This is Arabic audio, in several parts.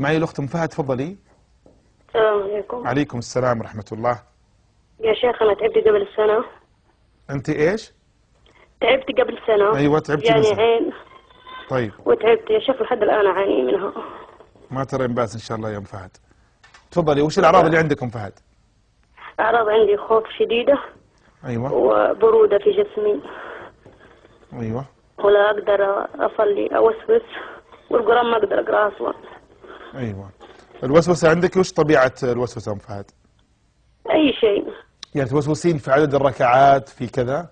معي الأخت أم فهد، تفضلي. السلام عليكم. عليكم السلام ورحمة الله. يا شيخ أنا تعبت قبل سنة. أنت إيش؟ تعبت قبل سنة. أيوة تعبتي يعني بس. عين. طيب. وتعبت يا شيخ لحد الآن أعاني منها. ما ترى بأس إن شاء الله يا أم فهد. تفضلي، وش الأعراض اللي عندك أم فهد؟ أعراض عندي خوف شديدة. أيوة. وبرودة في جسمي. أيوة. ولا أقدر أصلي أوسوس، والقرآن ما أقدر أقرأ أصلا. أيوة. الوسوسة عندك وش طبيعة الوسوسة أم فهد؟ أي شيء. يعني توسوسين في عدد الركعات في كذا؟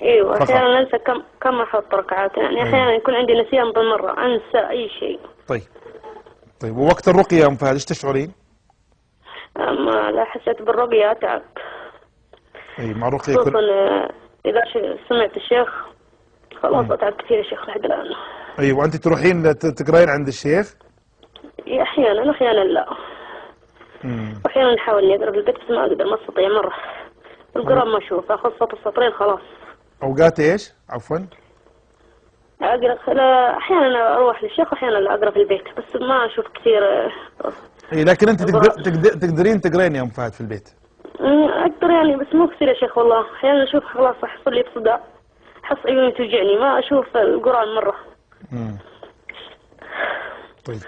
أيوة فقط. أحيانا أنسى كم أحط ركعات، يعني أحيانا يكون عندي نسيان بالمرة، أنسى أي شيء. طيب ووقت الرقية يا أم فهد إيش تشعرين؟ أما لا حسيت بالرقية أتعب. أي مع الرقية خصوصا إذا سمعت الشيخ خلاص أتعب كثير يا شيخ لحد الآن. أيوة. وأنت تروحين تقرأين عند الشيخ؟ أحيانا لا. وأحيانا نحاول إني أقرأ في البيت بس ما أقدر، ما أستطيع مرة. القرآن ما أشوف، أخذ صوت السطرين خلاص. أوقات إيش؟ عفوا. أقرأ أحيانا أروح للشيخ وأحيانا لا أقرأ في البيت، بس ما أشوف كثير. إيه لكن أنت تقدرين تقرين يا أم فهد في البيت؟ أقدر يعني بس مو كثير يا شيخ والله. أحيانا أشوف خلاص أحصل لي بصداع، أحس عيوني توجعني، ما أشوف القرآن مرة. طيب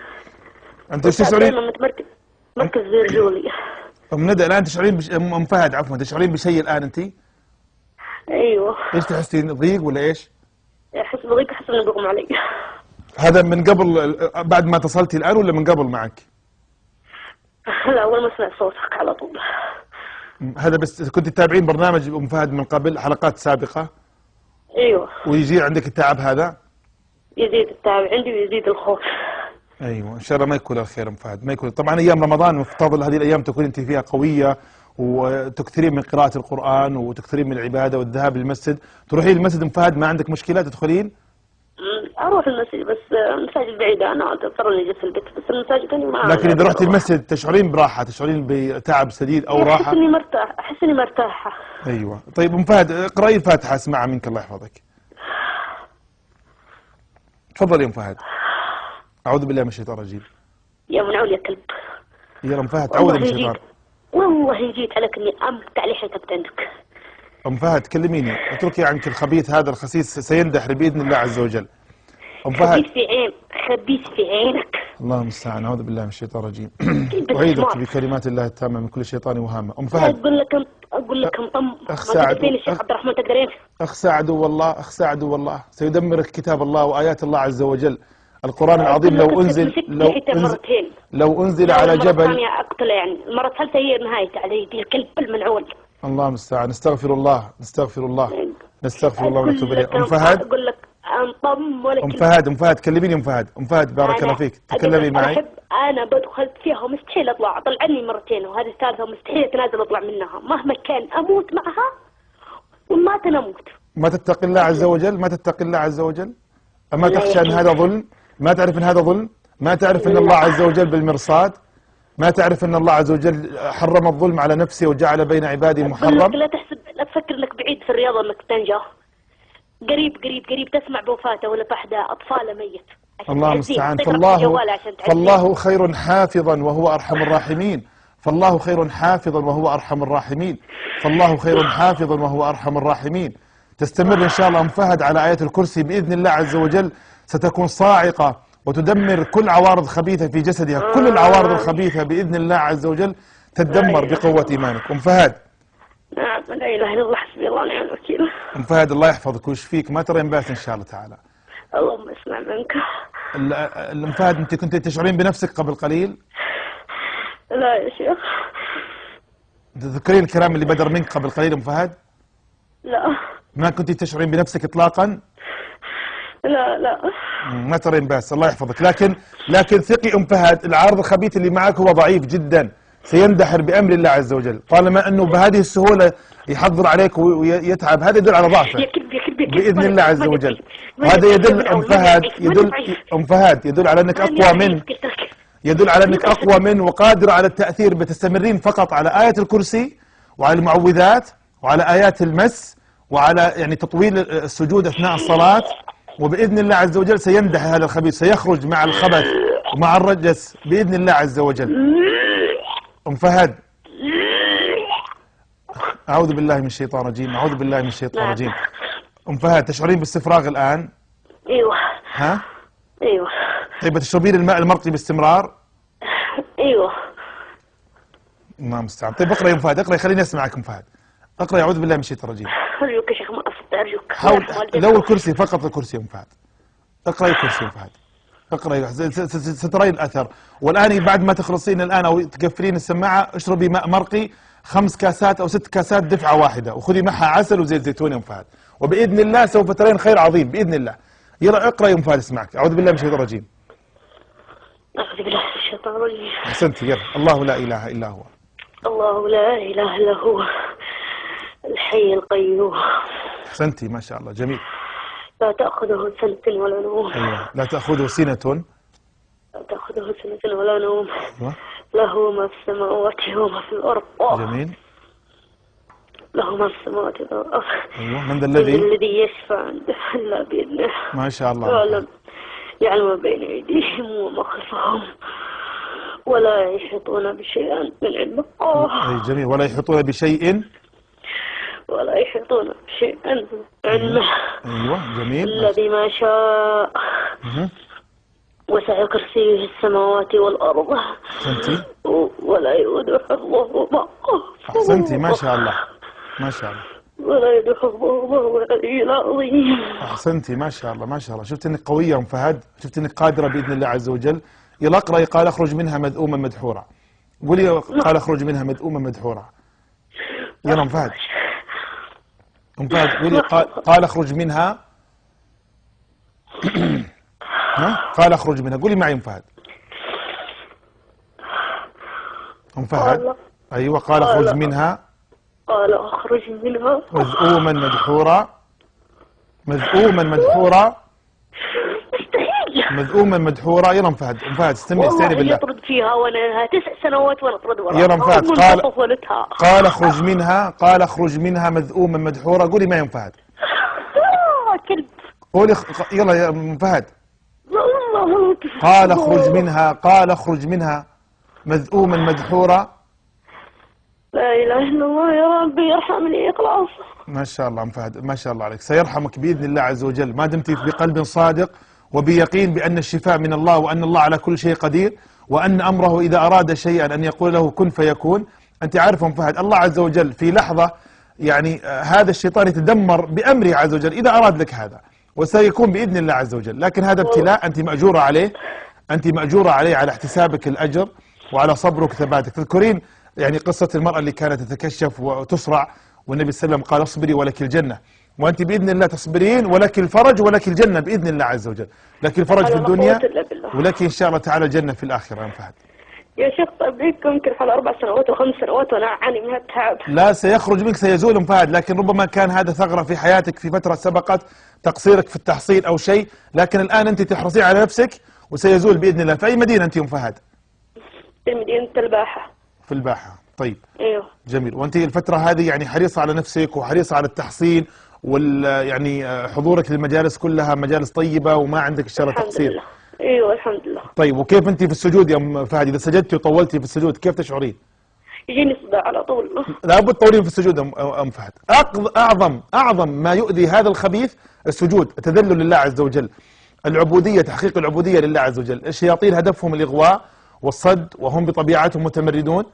أنت إيش تشعرين؟ دائما مركز زي رجولي. أم ندى الآن تشعرين أم فهد عفوا، تشعرين بشيء الآن أنت؟ أيوه. إيش تحسين، ضيق ولا إيش؟ أحس بضيق، أحس إنه بيغمى علي. هذا من قبل بعد ما اتصلتي الآن ولا من قبل معك؟ لا أول ما سمعت صوتك على طول. هذا بس كنت تتابعين برنامج أم فهد من قبل حلقات سابقة؟ أيوه. ويجي عندك التعب هذا؟ يزيد التعب عندي ويزيد الخوف. ايوه ان شاء الله ما يكون الخير ام فهد، ما يكون. طبعا ايام رمضان مفترض هذه الايام تكون انت فيها قويه وتكثرين من قراءه القران وتكثرين من العباده والذهاب للمسجد. تروحين المسجد ام فهد ما عندك مشكله تدخلين؟ اروح المسجد بس المساجد بعيده، انا اضطر اني اجلس في البيت، بس المساجد ما. لكن اذا رحتي المسجد تشعرين براحه، تشعرين بتعب شديد او راحه؟ احس اني مرتاحه. ايوه. طيب ام فهد اقراي الفاتحه اسمعها منك الله يحفظك. تفضلي ام فهد. أعوذ بالله من الشيطان الرجيم. يا منعول يا كلب. يا أم فهد تعوذي من الشيطان. والله جيت عليك إني أمتع لي حيث عندك. أم فهد كلميني، اتركي عنك الخبيث هذا الخسيس سيندحر بإذن الله عز وجل. أم فهد. خبيث في عينك. اللهم المستعان، أعوذ بالله من الشيطان الرجيم. أعيذك بكلمات الله التامة من كل شيطان وهامة. أم فهد. أقول لك انطم. أخ سعد. الشيخ عبد الرحمن تقدرين. أخ سعد والله، أخ سعد والله سيدمرك كتاب الله وآيات الله عز وجل. القرآن العظيم لو أنزل على جبل. الثانية أقتل يعني، المرة الثالثة هي نهاية علي دي الكلب المنعول. الله المستعان، نستغفر الله نستغفر الله نستغفر الله ونتوب إليه. أم فهد. أقول لك انطم ولا أم فهد. أم فهد كلميني أم فهد. أم فهد بارك الله فيك تكلمي معي. أنا بدخلت فيها ومستحيل أطلع، طلعني مرتين وهذه الثالثة ومستحيل أتنازل أطلع منها مهما كان، أموت معها وما تنموت. ما تتقي الله عز وجل؟ ما تتقي الله عز وجل؟ أما تخشى أن هذا ظلم؟ ما تعرف أن هذا ظلم؟ ما تعرف أن الله عز وجل بالمرصاد؟ ما تعرف أن الله عز وجل حرم الظلم على نفسه وجعل بين عباده محرم؟ لا تفكر أنك بعيد في الرياضة أنك تنجح. قريب تسمع بوفاته ولا بحدا أطفال ميت. الله المستعان. فالله خير حافظا وهو أرحم الراحمين. فالله خير حافظا وهو أرحم الراحمين. فالله خير حافظا وهو أرحم الراحمين. تستمر إن شاء الله أم فهد على آية الكرسي بإذن الله عز وجل، ستكون صاعقة وتدمر كل عوارض خبيثة في جسدها. كل العوارض الخبيثة بإذن الله عز وجل تدمر بقوة إيمانك. أم فهد. نعم لا إله إلا الله حسبي الله ونعم الوكيل. أم فهد الله يحفظك ويشفيك، ما ترين بأس إن شاء الله تعالى. اللهم اسمع منك. أم فهد أنت كنت تشعرين بنفسك قبل قليل؟ لا يا شيخ. تذكرين الكلام اللي بدر منك قبل قليل أم فهد؟ لا. ما كنت تشعرين بنفسك إطلاقا؟ لا. ما ترين بأس الله يحفظك. لكن ثقي أم فهد، العارض الخبيث اللي معك هو ضعيف جدا، سيندحر بأمر الله عز وجل. طالما أنه بهذه السهولة يحضر عليك ويتعب، هذا يدل على ضعفه بإذن الله عز وجل. وهذا يدل أم فهد يدل على أنك أقوى منه، يدل على أنك أقوى منه وقادرة على التأثير. بتستمرين فقط على آية الكرسي وعلى المعوذات وعلى آيات المس وعلى يعني تطويل السجود أثناء الصلاة، وبإذن الله عز وجل سيندحر هذا الخبيث، سيخرج مع الخبث ومع الرجس بإذن الله عز وجل. أم فهد، أعوذ بالله من الشيطان الرجيم، أعوذ بالله من الشيطان الرجيم. أم فهد، تشعرين باستفراغ الآن؟ ايوه. ها؟ ايوه. طيب تشربين الماء المرقي باستمرار؟ ايوه. الله المستعان. طيب اقرأي يا أم فهد، اقرأي، خليني أسمعك أم فهد. اقرأي أعوذ بالله من الشيطان الرجيم. أرجوك يا شيخ ما أصدق، أرجوك. حاول لو الكرسي، فقط الكرسي يا أم فهد. اقرأي الكرسي يا أم فهد. اقرأي، سترين الأثر. والآن بعد ما تخلصين الآن أو تقفلين السماعة، اشربي ماء مرقي 5 كاسات أو 6 كاسات دفعة واحدة، وخذي معها عسل وزيت زيتون يا أم فهد، وبإذن الله سوف ترين خير عظيم بإذن الله. يلا اقرأي يا أم فهد، اسمعك. أعوذ بالله من الشيطان الرجيم. أعوذ بالله من الشيطان الرجيم. أحسنتي، يلا. الله لا إله إلا هو. الله لا إله إلا هو الحي القيوم. أحسنتي، ما شاء الله، جميل. لا تأخذه سنة ولا نوم. أيوة. لا تأخذه سنة. لا تأخذه سنة ولا نوم. أيوة. له ما في السماوات وما في الأرض. جميل. له ما في السماوات والأرض. أيوة. من ذا الذي يشفع عنده إلا بإذنه. ما شاء الله. يعلم ما بين أيديهم وما خلفهم ولا يحيطون بشيء من علمه. أي جميل. ولا يحيطون بشيء. ولا يحيطون بشيء من علمه. أيوة جميل. الذي ما شاء. وسع كرسيه السماوات والأرض. أحسنتي. ولا يؤوده حفظهما. أحسنتي، ما شاء الله، ما شاء الله. ولا يؤوده حفظهما وهو العلي العظيم. أحسنتي، ما شاء الله، ما شاء الله. شفت إنك قوية أم فهد، شفت إنك قادرة بإذن الله عز وجل. يلا اقرأي قال اخرج منها مذءوما مدحورا. قولي قال اخرج منها مذءوما مدحورا. يلا أم فهد. أم فهد قولي قال اخرج منها. ها؟ قال اخرج منها. قولي معي أم فهد. أم فهد. أيوة. قال اخرج منها. قال اخرج منها مذءوما مدحورا. مذءوما مدحورا. مذءوما مدحورا. يلا أم فهد. أم فهد استني بالله. يطرد فيها وانا 9 سنوات وانا اطرد وراها. يلا أم فهد. قال اخرج منها. قال اخرج منها مذءوما مدحورا. قولي معي أم فهد. كلب. قولي يلا يا أم فهد. قال اخرج منها. قال اخرج منها مذءوما مدحورا. لا اله الا الله يا ربي يرحمني خلاص. ما شاء الله أم فهد، ما شاء الله عليك. سيرحمك بإذن الله عز وجل ما دمت بقلب صادق وبيقين بأن الشفاء من الله، وأن الله على كل شيء قدير، وأن أمره إذا أراد شيئا أن يقول له كن فيكون. أنت عارف أم فهد الله عز وجل في لحظة يعني هذا الشيطان يتدمر بأمره عز وجل إذا أراد لك هذا، وسيكون بإذن الله عز وجل. لكن هذا ابتلاء أنت مأجورة عليه، أنت مأجورة عليه على احتسابك الأجر وعلى صبرك وثباتك. تذكرين يعني قصة المرأة اللي كانت تتكشف وتصرع، والنبي صلى الله عليه وسلم قال اصبري ولك الجنة، وأنت بإذن الله تصبرين ولك الفرج ولك الجنة بإذن الله عز وجل. لك الفرج في الدنيا ولك إن شاء الله تعالى الجنة في الآخرة. يا فهد يا شيخ طيب يمكن حوالي 4 سنوات و5 سنوات وأنا أعاني من التعب. لا سيخرج منك، سيزول أم فهد، لكن ربما كان هذا ثغرة في حياتك في فترة سبقت، تقصيرك في التحصيل أو شيء، لكن الآن أنت تحرصين على نفسك وسيزول بإذن الله. في أي مدينة أنت أم فهد؟ في مدينة الباحة. في الباحة. طيب ايوه جميل. وانت الفترة هذه يعني حريصة على نفسك وحريصة على التحصيل يعني حضورك للمجالس كلها مجالس طيبة وما عندك ان شاء الله تقصير. الحمد لله. ايوه الحمد لله. طيب وكيف انت في السجود يا ام فهد؟ اذا سجدتي وطولتي في السجود كيف تشعرين؟ يجيني صداع على طول. لابد تطولين في السجود ام فهد. اعظم ما يؤذي هذا الخبيث السجود، التذلل لله عز وجل، العبودية، تحقيق العبودية لله عز وجل. الشياطين هدفهم الإغواء والصد وهم بطبيعتهم متمردون.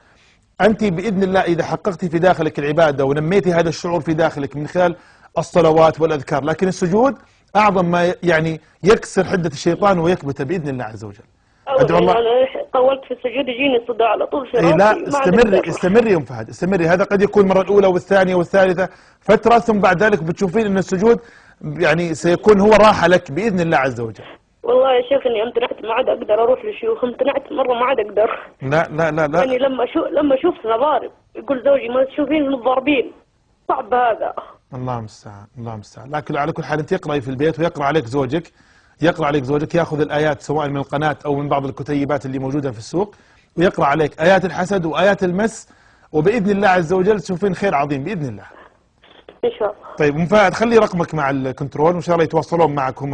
أنت بإذن الله إذا حققت في داخلك العبادة ونميتي هذا الشعور في داخلك من خلال الصلوات والأذكار، لكن السجود أعظم ما يعني يكسر حدة الشيطان ويكبت بإذن الله عز وجل. أدعو الله. أنا طولت في السجود يجيني صداع على طول في راسي. لا استمري يا أم فهد، استمري. هذا قد يكون المرة الأولى والثانية والثالثة فترة، ثم بعد ذلك بتشوفين أن السجود يعني سيكون هو راحة لك بإذن الله عز وجل. والله يا شيخ اني امتنعت ما عاد اقدر اروح للشيوخ، امتنعت مره ما عاد اقدر. لا يعني لما اشوف نضارب يقول زوجي ما تشوفين متضاربين، صعب هذا. الله المستعان، الله المستعان. لكن على كل حال انت اقراي في البيت ويقرا عليك زوجك، ياخذ الايات سواء من القناه او من بعض الكتيبات اللي موجوده في السوق، ويقرا عليك ايات الحسد وايات المس، وباذن الله عز وجل تشوفين خير عظيم باذن الله. ان شاء الله. طيب ام فهد خلي رقمك مع الكنترول وان شاء الله يتواصلون معك هم.